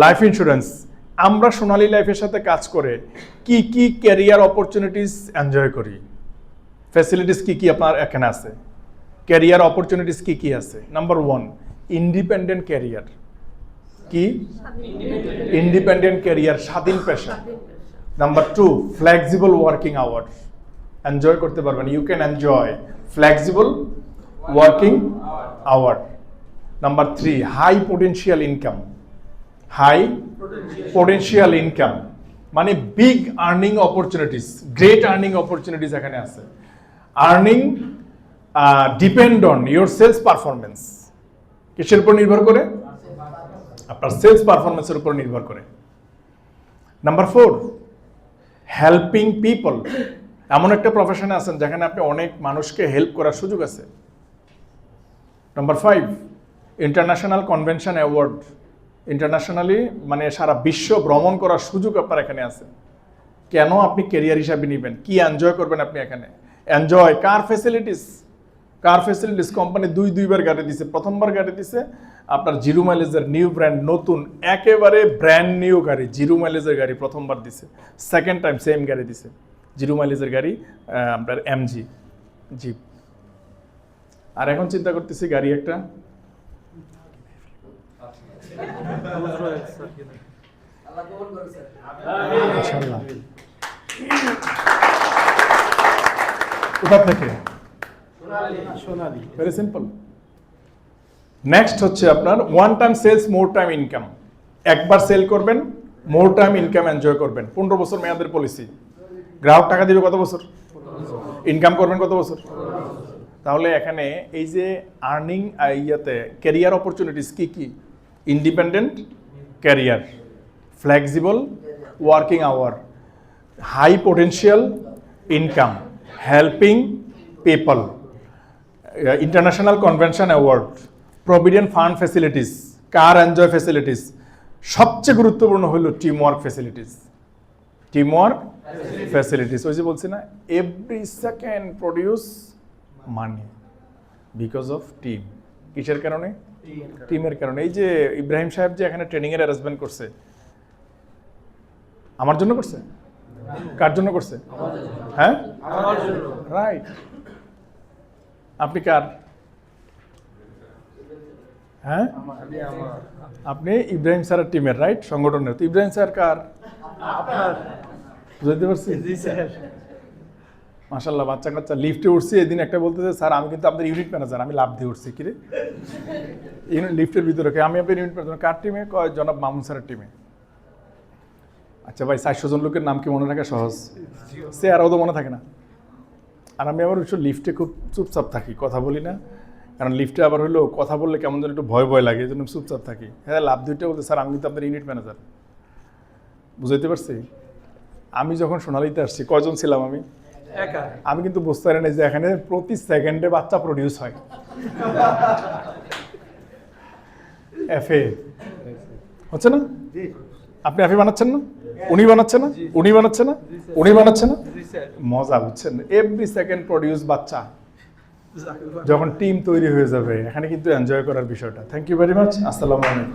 Life insurance. আমরা সোনালী লাইফের সাথে কাজ করে কি কি ক্যারিয়ার অপরচুনিটিস এনজয় করি, ফ্যাসিলিটিস কি কি আপনার এখানে আছে, ক্যারিয়ার অপরচুনিটিস কি কি আছে। Number 1, independent career. কি? ইন্ডিপেন্ডেন্ট ক্যারিয়ার, স্বাধীন পেশা। Number 2, flexible working hour, enjoy করতে পারবেন, you can enjoy flexible working hour. Number 3, high potential income. High potential income মানে big earning opportunities, great earning opportunities এখানে আছে। Earning depend on your sales performance. কিসের উপর নির্ভর করে? আপনার সেলস পারফরমেন্সের উপর নির্ভর করে। Number 4, helping people. এমন একটা প্রফেশনে আছেন যেখানে আপনি অনেক মানুষকে হেল্প করার সুযোগ আছে। Number 5, international convention award. Internationally মানে সারা বিশ্ব ভ্রমণ করার সুযোগ আপনার এখানে আছে। কেন আপনি ক্যারিয়ার হিসাবে নেবেন? কি এনজয় করবেন আপনি এখানে? এনজয় কার ফ্যাসিলিটিস। কার ফ্যাসিলিটিস কোম্পানি দুইবার গাড়ি দিছে। প্রথমবার গাড়ি দিছে আপনার জিরো মাইলেজের নিউ ব্র্যান্ড, নতুন একেবারে ব্র্যান্ড নিউ গাড়ি, জিরো মাইলেজের গাড়ি প্রথমবার দিছে। সেকেন্ড টাইম সেম গাড়ি দিছে, জিরো মাইলেজের গাড়ি, আপনার এমজি জিপ। আর এখন চিন্তা করতেছি গাড়ি একটা কোথা থেকে? Very simple. নেক্সট হচ্ছে আপনার one time sales more time income. একবার সেল করবেন, মোর টাইম ইনকাম এনজয় করবেন। 15 বছর মেয়াদের পলিসি। গ্রাহক টাকা দিবে কত বছর? ইনকাম করবেন কত বছর? তাহলে এখানে এই যে আর্নিং ইয়াতে ক্যারিয়ার অপরচুনিটিস কি কি? Independent career, flexible working hour, high potential income, helping people, international convention award, provident fund facilities, car enjoy facilities, সবচেয়ে গুরুত্বপূর্ণ হলো team work facilities. Team work facilities, ওই যে বলছি না, every second produce money because of team. কিসের কারণে? টিমের কারণে। এই যে ইব্রাহিম সাহেব যে এখানে ট্রেনিং এর অ্যারেঞ্জমেন্ট করছে, আমার জন্য করছে? কার জন্য করছে? হ্যাঁ, রাইট। আপনি কার? হ্যাঁ, আপনি ইব্রাহিম স্যারের টিমের, রাইট, সংগঠনের। তো ইব্রাহিম স্যার কার? বুঝতে পারছি। মাশাআল্লাহ, বাচ্চা কাচ্চা। লিফটে উঠছি, এদিন একটা বলতেছে, স্যার আমি কিন্তু আপনাদের ইউনিট ম্যানেজার, আমি লাভ দিয়ে উঠছি। কিরে লিফটের ভিতরে? আমি আপনার ইউনিট ম্যানেজার। কার টিমে? জনাব মামুন স্যারের টিমে। আচ্ছা ভাই, 400 জন লোকের নাম কি মনে রাখা সহজ? সে আরও তো মনে থাকে না। আর আমি আবার লিফটে খুব চুপচাপ থাকি, কথা বলি না। কারণ লিফটে আবার হলো কথা বললে কেমন যেন একটু ভয় ভয় লাগে, এই জন্য চুপচাপ থাকি। হ্যাঁ, লাভ দুইটা বলতে, স্যার আমি কিন্তু আপনার ইউনিট ম্যানেজার। বুঝাইতে পারছি? আমি যখন সোনালীতে আসছি, কয়জন ছিলাম আমি? একা। আমি কিন্তু বুঝতে পারি না যে এখানে প্রতি সেকেন্ডে বাচ্চা প্রডিউস হয়। এফএ হচ্ছে না? আপনি এফএ বানাচ্ছেন না? উনি বানাচ্ছে না? উনি বানাচ্ছে না? উনি বানাচ্ছে না? মজা, বুঝছেন? এভরি সেকেন্ড প্রডিউস বাচ্চা। যখন টিম তৈরি হয়ে যাবে, এখানে কিন্তু এনজয় করার বিষয়টা। Thank you very much. আসসালামু আলাইকুম।